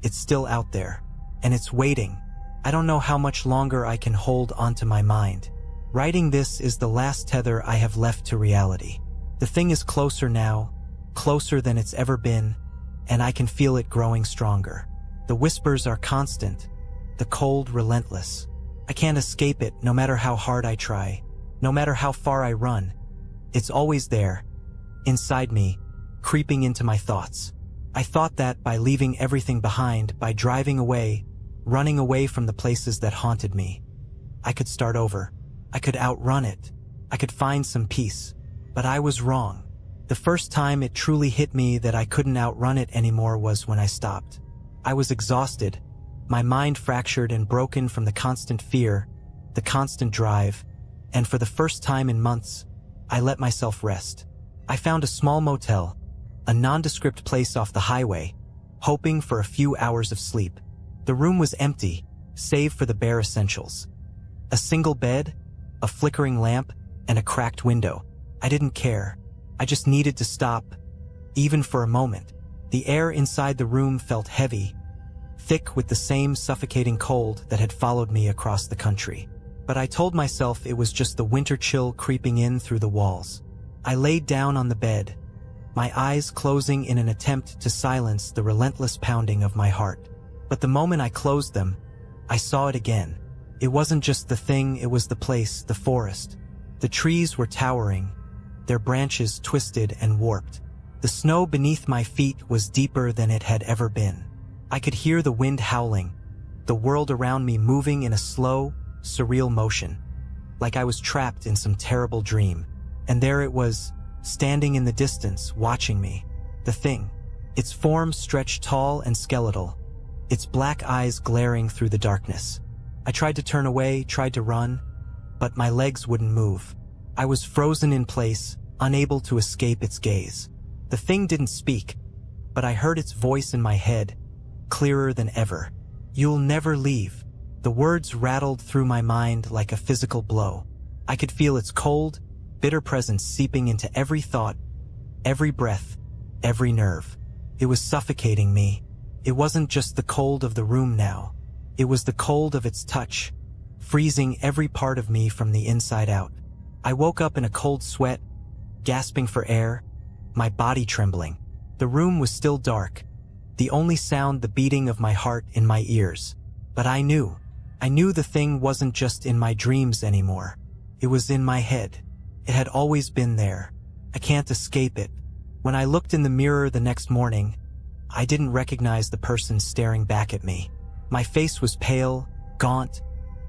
It's still out there. And it's waiting. I don't know how much longer I can hold onto my mind. Writing this is the last tether I have left to reality. The thing is closer now, closer than it's ever been, and I can feel it growing stronger. The whispers are constant, the cold relentless. I can't escape it no matter how hard I try, no matter how far I run. It's always there, inside me, creeping into my thoughts. I thought that by leaving everything behind, by driving away, running away from the places that haunted me, I could start over. I could outrun it. I could find some peace. But I was wrong. The first time it truly hit me that I couldn't outrun it anymore was when I stopped. I was exhausted, my mind fractured and broken from the constant fear, the constant drive, and for the first time in months, I let myself rest. I found a small motel, a nondescript place off the highway, hoping for a few hours of sleep. The room was empty, save for the bare essentials. A single bed, a flickering lamp, and a cracked window. I didn't care. I just needed to stop, even for a moment. The air inside the room felt heavy, thick with the same suffocating cold that had followed me across the country. But I told myself it was just the winter chill creeping in through the walls. I laid down on the bed, my eyes closing in an attempt to silence the relentless pounding of my heart. But the moment I closed them, I saw it again. It wasn't just the thing, it was the place, the forest. The trees were towering, their branches twisted and warped. The snow beneath my feet was deeper than it had ever been. I could hear the wind howling, the world around me moving in a slow, surreal motion, like I was trapped in some terrible dream. And there it was, standing in the distance, watching me. The thing. Its form stretched tall and skeletal, its black eyes glaring through the darkness. I tried to turn away, tried to run, but my legs wouldn't move. I was frozen in place, unable to escape its gaze. The thing didn't speak, but I heard its voice in my head, clearer than ever. "You'll never leave." The words rattled through my mind like a physical blow. I could feel its cold, bitter presence seeping into every thought, every breath, every nerve. It was suffocating me. It wasn't just the cold of the room now. It was the cold of its touch, freezing every part of me from the inside out. I woke up in a cold sweat, gasping for air, my body trembling. The room was still dark, the only sound the beating of my heart in my ears. But I knew the thing wasn't just in my dreams anymore. It was in my head. It had always been there. I can't escape it. When I looked in the mirror the next morning, I didn't recognize the person staring back at me. My face was pale, gaunt,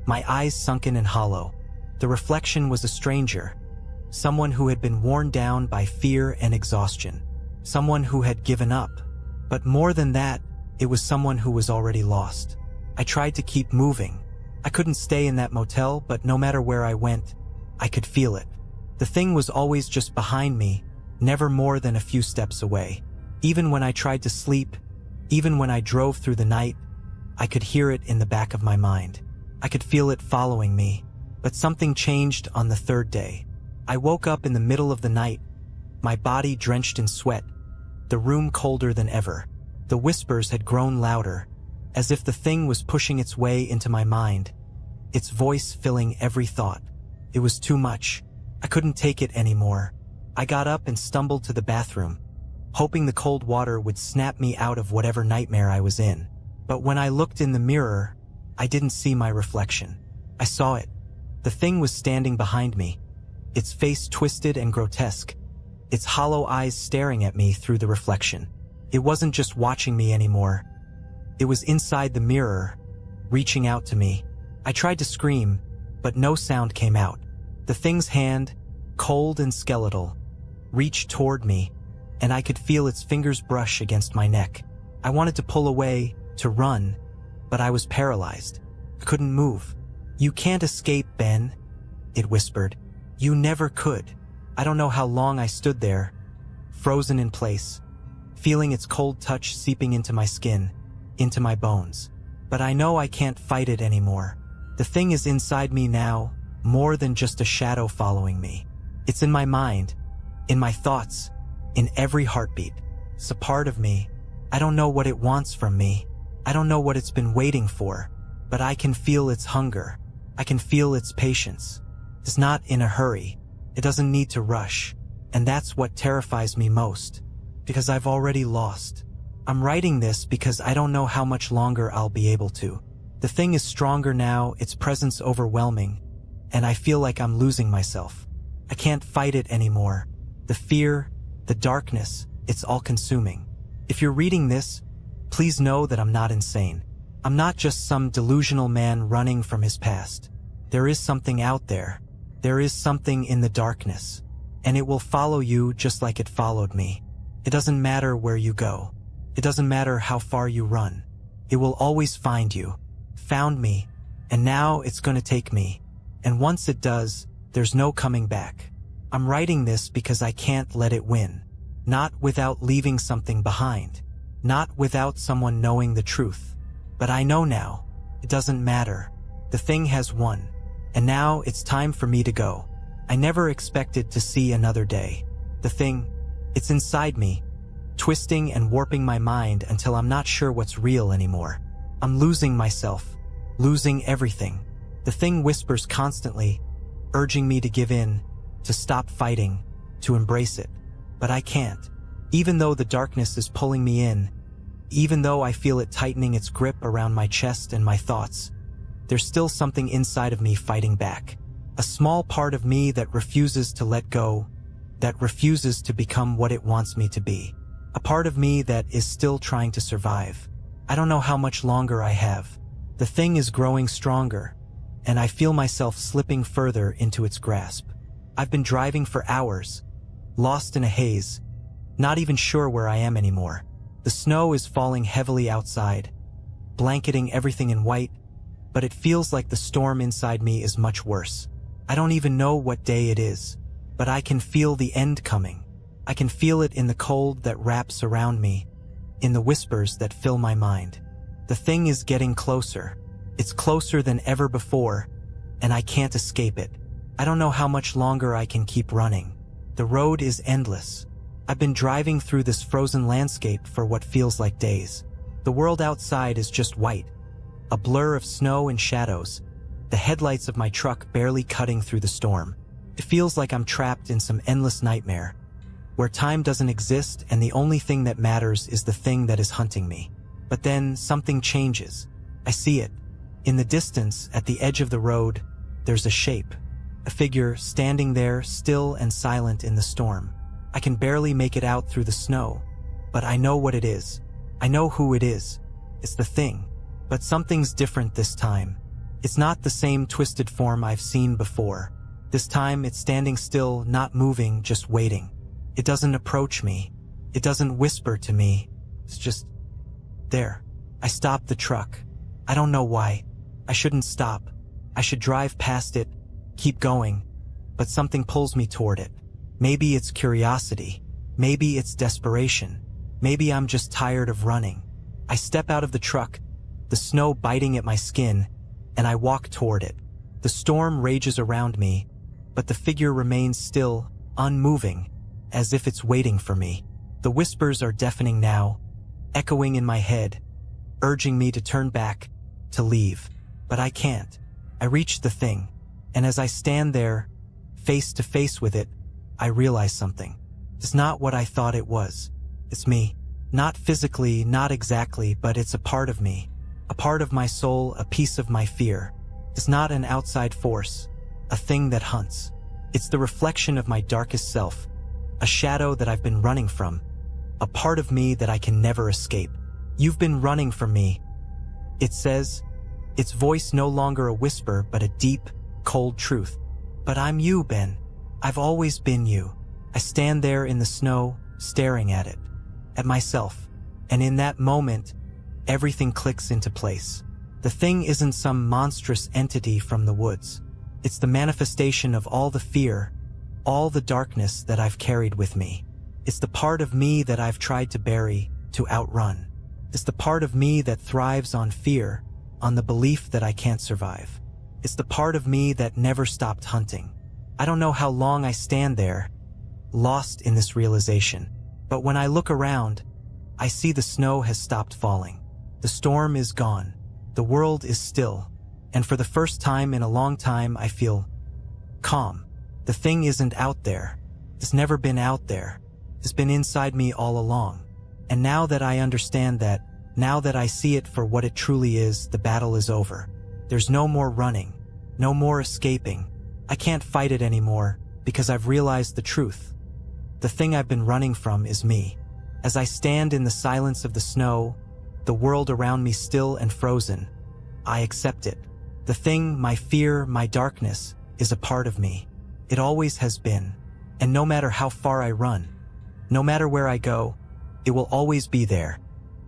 my eyes sunken and hollow. The reflection was a stranger, someone who had been worn down by fear and exhaustion, someone who had given up. But more than that, it was someone who was already lost. I tried to keep moving. I couldn't stay in that motel, but no matter where I went, I could feel it. The thing was always just behind me, never more than a few steps away. Even when I tried to sleep, even when I drove through the night, I could hear it in the back of my mind. I could feel it following me. But something changed on the third day. I woke up in the middle of the night, my body drenched in sweat, the room colder than ever. The whispers had grown louder, as if the thing was pushing its way into my mind, its voice filling every thought. It was too much. I couldn't take it anymore. I got up and stumbled to the bathroom, hoping the cold water would snap me out of whatever nightmare I was in. But when I looked in the mirror, I didn't see my reflection. I saw it. The thing was standing behind me, its face twisted and grotesque, its hollow eyes staring at me through the reflection. It wasn't just watching me anymore. It was inside the mirror, reaching out to me. I tried to scream, but no sound came out. The thing's hand, cold and skeletal, reached toward me, and I could feel its fingers brush against my neck. I wanted to pull away, to run, but I was paralyzed. I couldn't move. "You can't escape, Ben," it whispered. "You never could." I don't know how long I stood there, frozen in place, feeling its cold touch seeping into my skin, into my bones. But I know I can't fight it anymore. The thing is inside me now, more than just a shadow following me. It's in my mind, in my thoughts, in every heartbeat. It's a part of me. I don't know what it wants from me. I don't know what it's been waiting for, but I can feel its hunger. I can feel its patience. It's not in a hurry. It doesn't need to rush. And that's what terrifies me most, because I've already lost. I'm writing this because I don't know how much longer I'll be able to. The thing is stronger now, its presence overwhelming, and I feel like I'm losing myself. I can't fight it anymore. The fear, the darkness, it's all consuming. If you're reading this, please know that I'm not insane. I'm not just some delusional man running from his past. There is something out there. There is something in the darkness, and it will follow you just like it followed me. It doesn't matter where you go. It doesn't matter how far you run. It will always find you. Found me, and now it's going to take me. And once it does, there's no coming back. I'm writing this because I can't let it win. Not without leaving something behind. Not without someone knowing the truth. But I know now. It doesn't matter. The thing has won. And now it's time for me to go. I never expected to see another day. The thing, it's inside me, twisting and warping my mind until I'm not sure what's real anymore. I'm losing myself, losing everything. The thing whispers constantly, urging me to give in, to stop fighting, to embrace it. But I can't. Even though the darkness is pulling me in, even though I feel it tightening its grip around my chest and my thoughts, there's still something inside of me fighting back. A small part of me that refuses to let go, that refuses to become what it wants me to be. A part of me that is still trying to survive. I don't know how much longer I have. The thing is growing stronger, and I feel myself slipping further into its grasp. I've been driving for hours, lost in a haze, not even sure where I am anymore. The snow is falling heavily outside, blanketing everything in white, but it feels like the storm inside me is much worse. I don't even know what day it is, but I can feel the end coming. I can feel it in the cold that wraps around me, in the whispers that fill my mind. The thing is getting closer. It's closer than ever before, and I can't escape it. I don't know how much longer I can keep running. The road is endless. I've been driving through this frozen landscape for what feels like days. The world outside is just white, a blur of snow and shadows, the headlights of my truck barely cutting through the storm. It feels like I'm trapped in some endless nightmare, where time doesn't exist and the only thing that matters is the thing that is hunting me. But then something changes. I see it. In the distance, at the edge of the road, there's a shape, a figure standing there still and silent in the storm. I can barely make it out through the snow, but I know what it is. I know who it is. It's the thing. But something's different this time. It's not the same twisted form I've seen before. This time it's standing still, not moving, just waiting. It doesn't approach me. It doesn't whisper to me. It's just there. I stop the truck. I don't know why. I shouldn't stop. I should drive past it, keep going, but something pulls me toward it. Maybe it's curiosity. Maybe it's desperation. Maybe I'm just tired of running. I step out of the truck, the snow biting at my skin, and I walk toward it. The storm rages around me, but the figure remains still, unmoving, as if it's waiting for me. The whispers are deafening now, echoing in my head, urging me to turn back, to leave. But I can't. I reach the thing, and as I stand there, face to face with it, I realize something. It's not what I thought it was. It's me. Not physically, not exactly, but it's a part of me. A part of my soul, a piece of my fear. It's not an outside force, a thing that hunts. It's the reflection of my darkest self, a shadow that I've been running from, a part of me that I can never escape. You've been running from me, it says, its voice no longer a whisper but a deep, cold truth. But I'm you, Ben. I've always been you. I stand there in the snow, staring at it, at myself, and in that moment, everything clicks into place. The thing isn't some monstrous entity from the woods. It's the manifestation of all the fear, all the darkness that I've carried with me. It's the part of me that I've tried to bury, to outrun. It's the part of me that thrives on fear, on the belief that I can't survive. It's the part of me that never stopped hunting. I don't know how long I stand there, lost in this realization. But when I look around, I see the snow has stopped falling. The storm is gone. The world is still. And for the first time in a long time, I feel calm. The thing isn't out there. It's never been out there. It's been inside me all along. And now that I understand that, now that I see it for what it truly is, the battle is over. There's no more running, no more escaping. I can't fight it anymore because I've realized the truth. The thing I've been running from is me. As I stand in the silence of the snow, the world around me still and frozen, I accept it. The thing, my fear, my darkness, is a part of me. It always has been. And no matter how far I run, no matter where I go, it will always be there,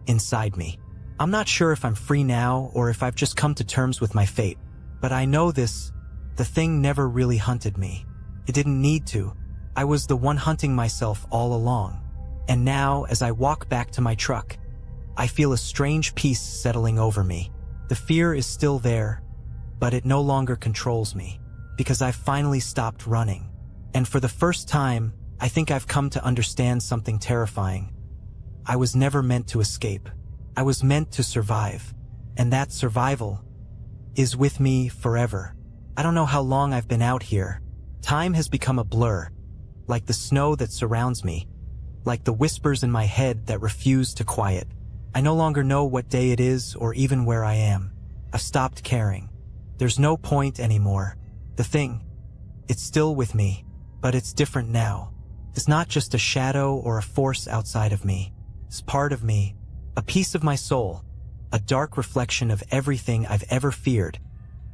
inside me. I'm not sure if I'm free now or if I've just come to terms with my fate, but I know this, the thing never really hunted me. It didn't need to. I was the one hunting myself all along. And now, as I walk back to my truck, I feel a strange peace settling over me. The fear is still there, but it no longer controls me, because I've finally stopped running. And for the first time, I think I've come to understand something terrifying. I was never meant to escape. I was meant to survive. And that survival is with me forever. I don't know how long I've been out here. Time has become a blur, like the snow that surrounds me, like the whispers in my head that refuse to quiet. I no longer know what day it is or even where I am. I've stopped caring. There's no point anymore. The thing, it's still with me, but it's different now. It's not just a shadow or a force outside of me. It's part of me, a piece of my soul, a dark reflection of everything I've ever feared,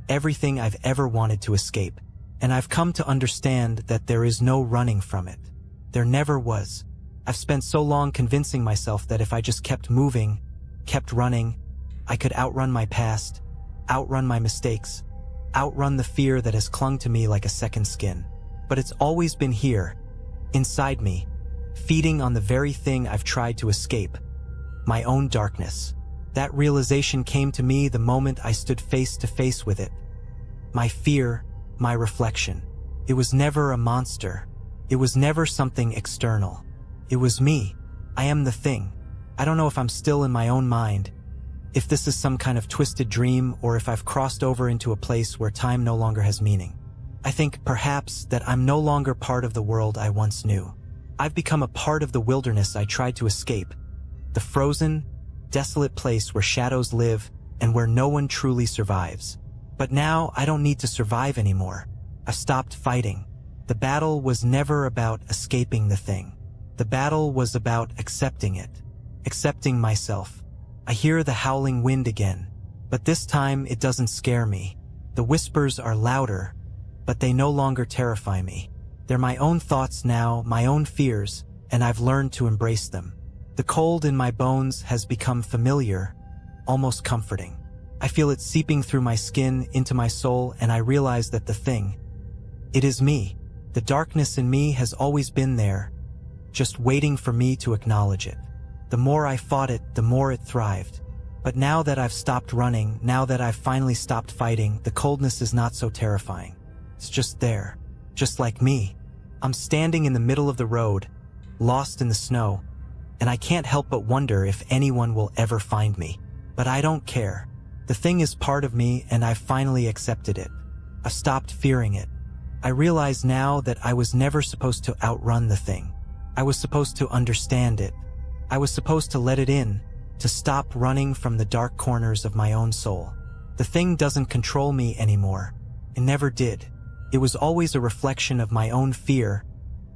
everything I've ever wanted to escape. And I've come to understand that there is no running from it. There never was. I've spent so long convincing myself that if I just kept moving, kept running, I could outrun my past, outrun my mistakes, outrun the fear that has clung to me like a second skin. But it's always been here, inside me, feeding on the very thing I've tried to escape, my own darkness. That realization came to me the moment I stood face to face with it. My fear, my reflection. It was never a monster. It was never something external. It was me. I am the thing. I don't know if I'm still in my own mind, if this is some kind of twisted dream, or if I've crossed over into a place where time no longer has meaning. I think perhaps that I'm no longer part of the world I once knew. I've become a part of the wilderness I tried to escape, the frozen, desolate place where shadows live and where no one truly survives. But now I don't need to survive anymore. I've stopped fighting. The battle was never about escaping the thing. The battle was about accepting it, accepting myself. I hear the howling wind again, but this time it doesn't scare me. The whispers are louder, but they no longer terrify me. They're my own thoughts now, my own fears, and I've learned to embrace them. The cold in my bones has become familiar, almost comforting. I feel it seeping through my skin into my soul, and I realize that the thing, it is me. The darkness in me has always been there, just waiting for me to acknowledge it. The more I fought it, the more it thrived. But now that I've stopped running, now that I've finally stopped fighting, the coldness is not so terrifying. It's just there, just like me. I'm standing in the middle of the road, lost in the snow, and I can't help but wonder if anyone will ever find me. But I don't care. The thing is part of me, and I've finally accepted it. I've stopped fearing it. I realize now that I was never supposed to outrun the thing. I was supposed to understand it. I was supposed to let it in, to stop running from the dark corners of my own soul. The thing doesn't control me anymore. It never did. It was always a reflection of my own fear,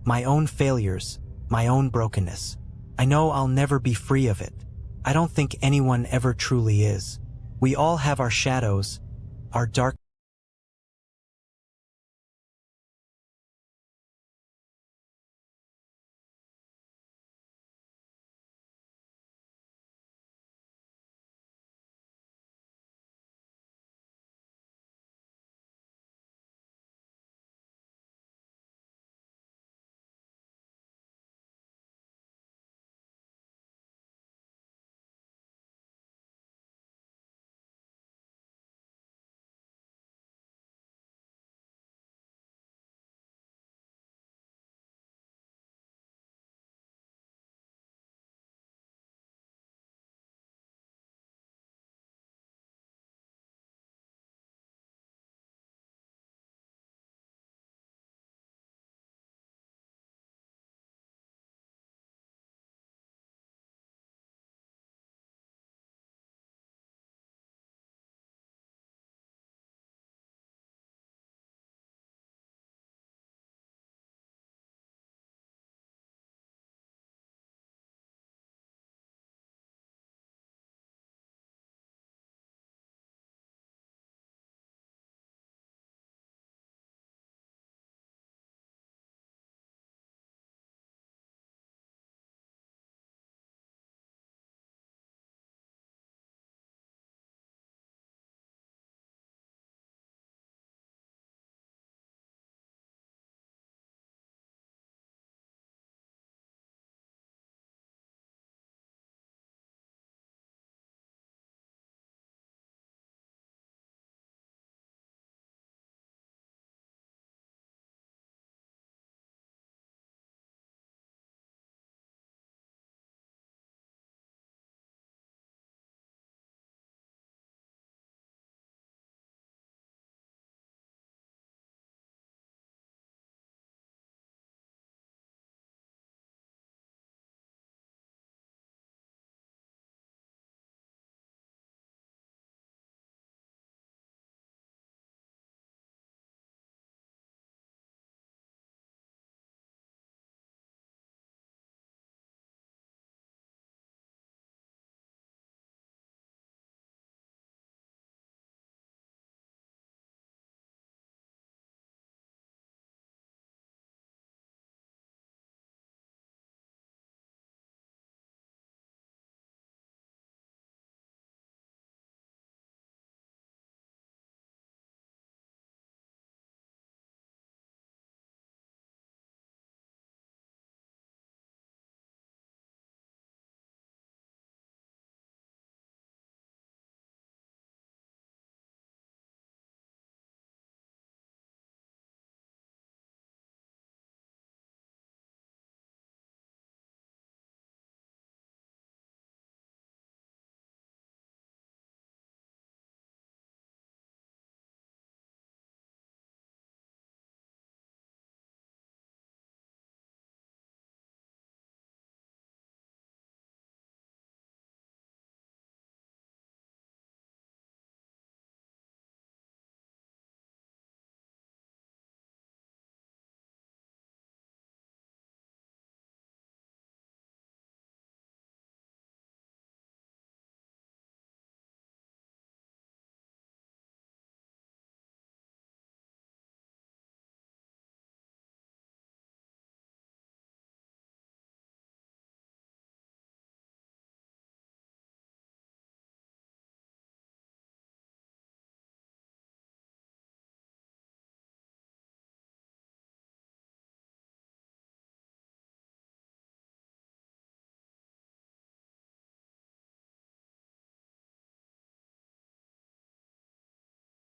my own failures, my own brokenness. I know I'll never be free of it. I don't think anyone ever truly is. We all have our shadows, our dark